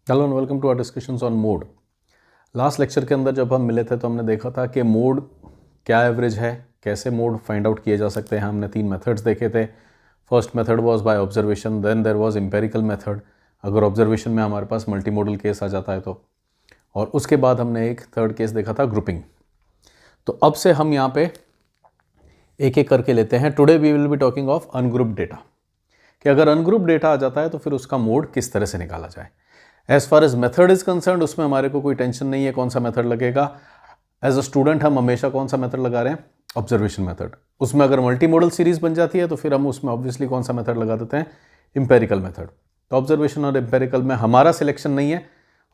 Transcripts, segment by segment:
Hello and welcome to our discussions on mode. Last lecture के अंदर जब हम मिले थे तो हमने देखा था कि मोड क्या एवरेज है, कैसे मोड फाइंड आउट किए जा सकते हैं। हमने 3 मेथड्स देखे थे। First method was by observation, then there was empirical method, अगर ऑब्जर्वेशन में हमारे पास मल्टी मॉडल केस आ जाता है तो, और उसके बाद हमने एक थर्ड केस देखा था ग्रुपिंग। तो अब से हम यहाँ पे एक एक करके लेते हैं। Today we will be talking of ungroup data, कि अगर अनग्रुप डेटा आ जाता है तो फिर उसका मोड किस तरह से निकाला जाए। As far as method is concern उसमें हमारे को कोई टेंशन नहीं है कौन सा मेथड लगेगा। एज अ स्टूडेंट हम हमेशा कौन सा मेथड लगा रहे हैं, ऑब्जर्वेशन मेथड। उसमें अगर मल्टी मॉडल सीरीज बन जाती है तो फिर हम उसमें ऑब्वियसली कौन सा मेथड लगा देते हैं, इंपेरिकल मेथड। तो ऑब्जर्वेशन और इंपेरिकल में हमारा सिलेक्शन नहीं है,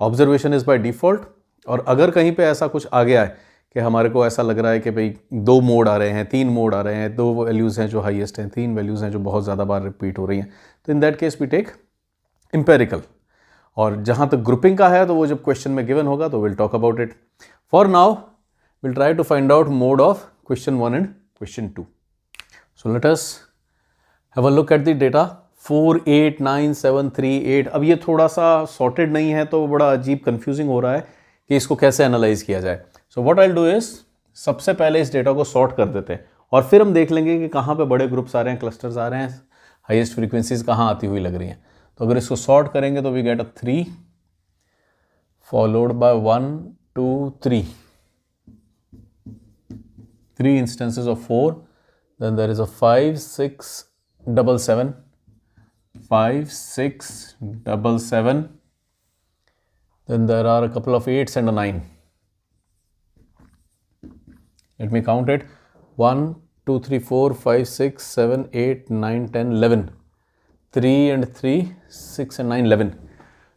ऑब्जर्वेशन इज बाय डिफॉल्ट। और अगर कहीं पे ऐसा कुछ आ गया है कि हमारे को ऐसा लग रहा है कि भाई 2 मोड आ रहे हैं, 3 मोड आ रहे हैं, 2 वैल्यूज़ हैं जो हाईएस्ट हैं, 3 वैल्यूज़ हैं जो बहुत ज़्यादा बार रिपीट हो रही हैं, तो in that case we take empirical. और जहाँ तक ग्रुपिंग का है तो वो जब क्वेश्चन में गिवन होगा तो will talk about it. For now will try to find out mode of question 1 and question 2। So let us have a look at the data 4, 8, 9, 7, 3, 8। अब ये थोड़ा सा सॉर्टेड नहीं है तो बड़ा अजीब कंफ्यूजिंग हो रहा है कि इसको कैसे एनालाइज किया जाए। So what I will do is, सबसे पहले इस डेटा को सॉर्ट कर देते हैं और फिर हम देख लेंगे कि कहाँ पे बड़े ग्रुप्स आ रहे हैं, क्लस्टर्स आ रहे हैं, हाईएस्ट फ्रीक्वेंसीज कहाँ आती हुई लग रही हैं। तो अगर इसको सॉर्ट करेंगे तो we get a 3 followed by 1, 2, 3 instances of 4, then there is a 5, 6, 7, 7, 5, 6, 7, 7, then there are a couple of 8s and a 9. Let me count it. 1, 2, 3, 4, 5, 6, 7, 8, 9, 10, 11. 3 and 3, 6 and 9, 11.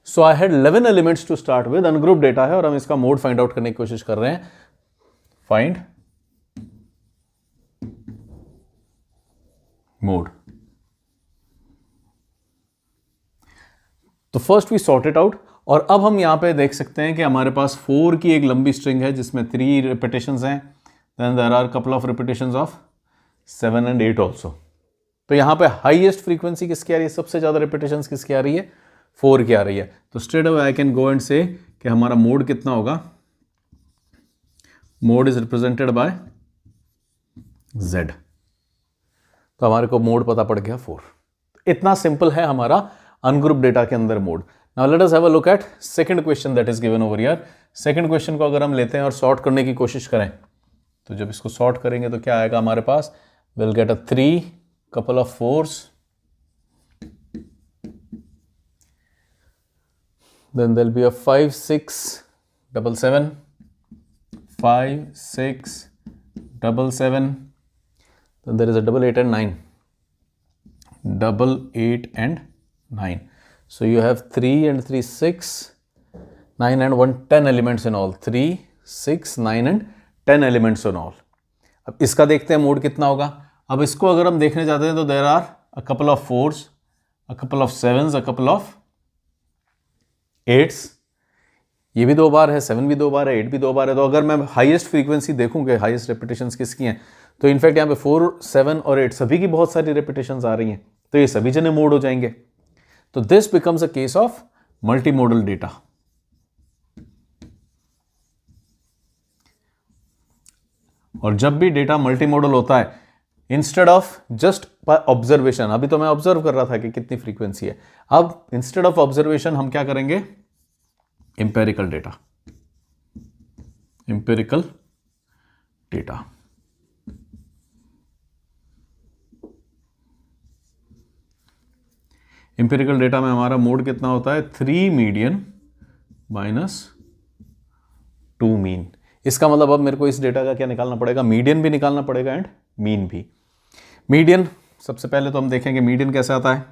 So I had 11 elements to start with. Ungroup data है और हम इसका mode find out करने की कोशिश कर रहे हैं। Find mode. तो first we sort it out. और अब हम यहां पे देख सकते हैं कि हमारे पास 4 की एक लंबी स्ट्रिंग है जिसमें 3 रिपीटेशंस हैं, then there are couple of repetitions of 7 and 8 also. तो यहां पे हाईएस्ट फ्रीक्वेंसी किसकी आ रही है, सबसे ज्यादा रिपीटेशंस किसकी आ रही है, 4 की आ रही है। तो straight away I can go and से कि हमारा मोड कितना होगा, mode is represented by Z। तो हमारे को मोड पता पड़ गया 4। इतना सिंपल है हमारा अनग्रुप डेटा के अंदर mode. Now let us have a look eight second question that is given over here. Second question को अगर हम लेते हैं और सॉर्ट करने की कोशिश करें तो जब इसको सॉर्ट करेंगे तो क्या आएगा हमारे पास, will get a 3, couple of 4s, then there'll be a 5, 6, 7, 7, 5, 6, 7, 7, then there is a 8, 8 and 9, 8, 8 and 9. So you have 3 and 3, 6, 9 and 1, 10 elements in all. 3, 6, 9 and 10 elements in all. अब इसका देखते हैं मोड कितना होगा। अब इसको अगर हम देखने जाते हैं तो there are a couple of 4s, a couple of 7s, a couple of 8s। ये भी 2 बार है, 7 भी 2 बार है, 8 भी 2 बार है। तो अगर मैं हाईएस्ट फ्रीक्वेंसी देखूं कि हाईएस्ट रेपिटेशंस किसकी हैं, तो इनफैक्ट यहाँ पे 4, 7 और 8 सभी की बहुत सारी रेपिटेशंस आ रही हैं, तो ये सभी जने मोड हो जाएंगे। तो this becomes a case of multi modal data. और जब भी डेटा मल्टी मॉडल होता है, instead of just by observation, अभी तो मैं ऑब्जर्व कर रहा था कि कितनी फ्रीक्वेंसी है, अब इंस्टेड ऑफ ऑब्जर्वेशन हम क्या करेंगे, empirical data. Empirical data empirical data में हमारा मोड कितना होता है, 3 मीडियन माइनस 2 मीन। इसका मतलब अब मेरे को इस डेटा का क्या निकालना पड़ेगा, मीडियन भी निकालना पड़ेगा एंड मीन भी। मीडियन सबसे पहले तो हम देखेंगे मीडियन कैसे आता है।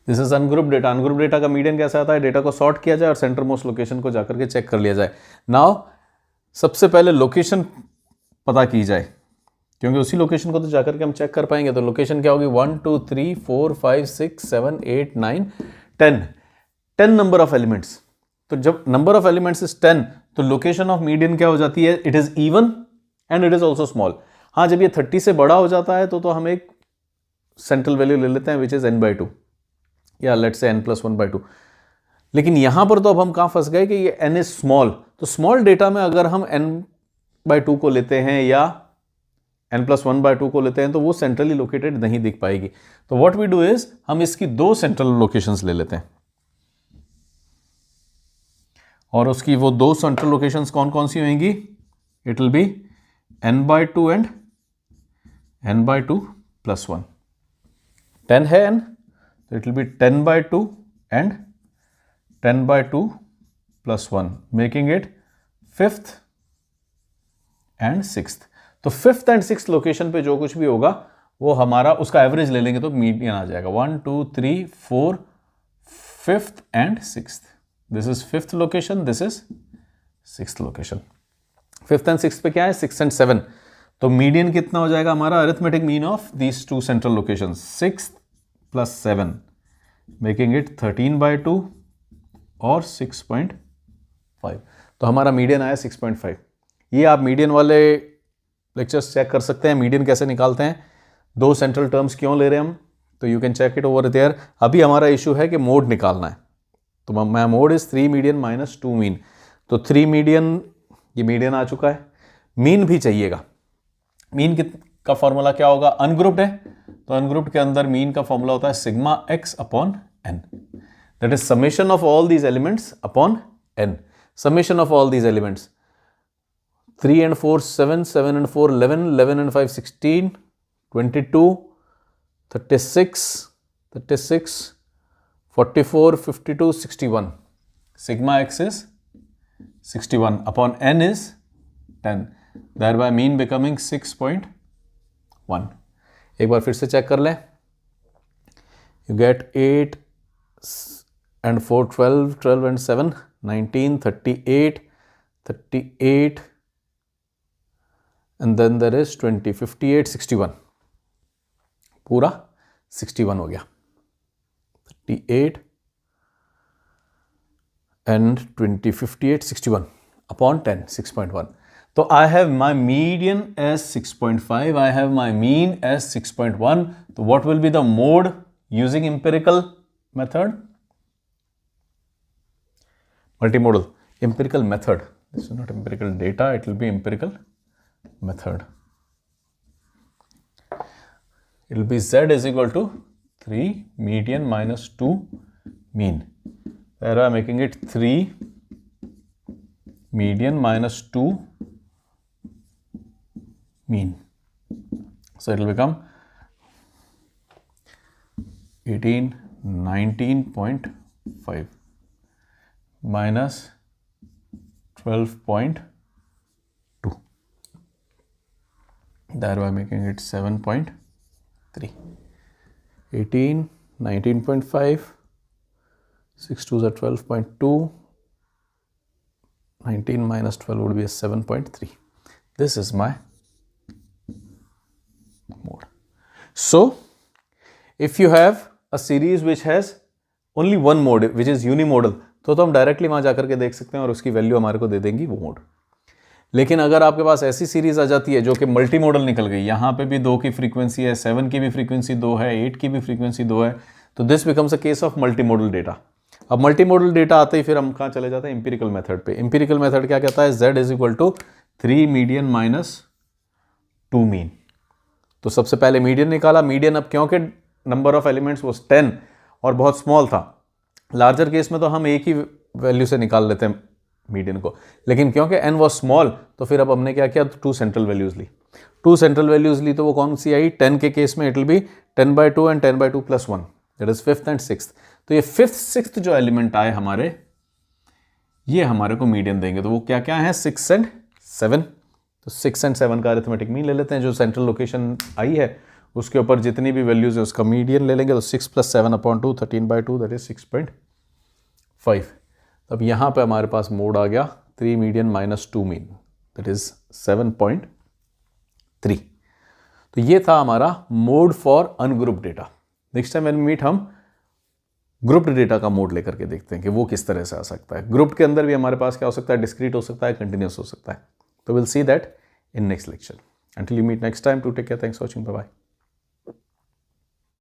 This is ungroup data. Ungroup data का मीडियन कैसे आता है, डेटा को सॉर्ट किया जाए और सेंटर मोस्ट लोकेशन को जाकर के चेक कर लिया जाए। नाउ सबसे पहले लोकेशन पता की जाए, क्योंकि उसी लोकेशन को तो जाकर के हम चेक कर पाएंगे। तो लोकेशन क्या होगी, 1, 2, 3, 4, 5, 6, 7, 8, 9, 10 नंबर ऑफ एलिमेंट्स। तो जब नंबर ऑफ एलिमेंट्स इज 10 तो लोकेशन ऑफ मीडियन क्या हो जाती है, it is even and it is also small. हाँ, जब ये 30 से बड़ा हो जाता है तो हम एक सेंट्रल वैल्यू ले लेते हैं विच इज n/2 या लेट्स से n+1/2। लेकिन यहां पर तो अब हम कहां फंस गए कि ये n इज स्मॉल, तो स्मॉल डेटा में अगर हम n/2 को लेते हैं या n+1/2 को लेते हैं तो वो सेंट्रली लोकेटेड नहीं दिख पाएगी। तो व्हाट वी डू इज हम इसकी दो सेंट्रल लोकेशंस ले लेते हैं, और उसकी वो दो सेंट्रल लोकेशंस कौन कौन सी होंगी? It will be n/2 and n/2 + 1। 10 है n, तो it will be 10/2 and 10/2 + 1, making it 5th and 6th। तो 5th एंड 6th लोकेशन पे जो कुछ भी होगा वो हमारा उसका एवरेज ले लेंगे तो मीडियन आ जाएगा। 1 2 3 4 5th and 6th। This is 5th location, this is 6th location. 5th and 6th पे क्या है? 6 एंड 7। तो मीडियन कितना हो जाएगा हमारा? Arithmetic mean of these two central location 6 + 7, making it 13/2 और 6.5। तो हमारा मीडियन आया 6.5। ये आप मीडियन वाले लेक्चर्स चेक कर सकते हैं, मीडियन कैसे निकालते हैं, दो सेंट्रल टर्म्स क्यों ले रहे हैं हम, तो you can check it over there. अभी हमारा इशू है कि मोड निकालना है, तो my mode is 3 median - 2 mean. तो 3 मीडियन, ये मीडियन आ चुका है, मीन भी चाहिएगा। मीन का फॉर्मूला क्या होगा? अनग्रुप्ड है, तो अनग्रुप्ड के अंदर मीन का फॉर्मूला होता है σx/n, that is summation of all these elements upon n। Summation of all these elements 3 and 4 7, 7 and 4 11, 11 and 5 16, 22, 36, 44, 52, 61। Sigma x is 61 upon n is 10, thereby mean becoming 6.1। एक बार फिर से चेक कर लें। You get 8 and 4 12, 12 and 7 19, 38, 38 and then there is 20, 58, 61, पूरा 61 हो गया। 38 and 20, 58, 61 upon 10, 6.1। तो I have my median as 6.5, I have my mean as 6.1। तो what will be the mode using empirical method? Multimodal, empirical method. This is not empirical data, it will be empirical method. It will be z is equal to 3 median - 2 mean. There I am making it 3 median - 2 mean. So it will become 18 19.5 minus 12.2, thereby making it 7.3. 18 19.5, 6 2s are 12.2, 19 minus 12 would be a 7.3. This is my mode. So if you have a series which has only one mode which is unimodal, तो हम directly वहां जाकर के देख सकते हैं और उसकी वैल्यू हमारे को दे देंगी वो मोड। लेकिन अगर आपके पास ऐसी सीरीज आ जाती है जो कि मल्टी मॉडल निकल गई, यहाँ पे भी 2 की फ्रीक्वेंसी है, 7 की भी फ्रीक्वेंसी 2 है, 8 की भी फ्रीक्वेंसी 2 है, तो this becomes a case of multi modal data. अब मल्टी मॉडल डेटा आते ही फिर हम कहाँ चले जाते हैं? इंपिरिकल मेथड पे। इंपिरिकल मेथड क्या कहता है? z is equal to 3 median minus 2 mean. तो सबसे पहले मीडियन निकाला। मीडियन अब क्योंकि नंबर ऑफ एलिमेंट्स वो 10 और बहुत स्मॉल था, लार्जर केस में तो हम एक ही वैल्यू से निकाल लेते हैं मीडियन को, लेकिन क्योंकि n वॉज स्मॉल तो फिर अब हमने क्या किया? 2 सेंट्रल वैल्यूज ली। 2 सेंट्रल वैल्यूज ली तो वो कौन सी आई? 10 के केस में it will be 10/2 and 10/2 + 1, that is 5th and 6th। तो ये 5th 6th जो एलिमेंट आए हमारे, ये हमारे को मीडियन देंगे। तो वो क्या क्या है? 6 एंड 7। तो 6 एंड 7 का अरिथमेटिक मीन ले लेते हैं। जो सेंट्रल लोकेशन आई है उसके ऊपर जितनी भी वैल्यूज है उसका मीडियन ले लेंगे। तो 6 + 7/2, 13/2, दैट इज 6.5। अब यहाँ पे हमारे पास मोड आ गया 3 मीडियन - 2 मीन, दैट इज 7.3। तो ये था हमारा mode for ungrouped data. Next time when we meet हम ग्रुप्ड डेटा का मोड लेकर के देखते हैं कि वो किस तरह से आ सकता है। ग्रुप्ड के अंदर भी हमारे पास क्या हो सकता है? डिस्क्रीट हो सकता है, कंटिन्यूस हो सकता है। तो will see that in next lecture. Until you meet next time, to take care. Thanks for watching. Bye bye.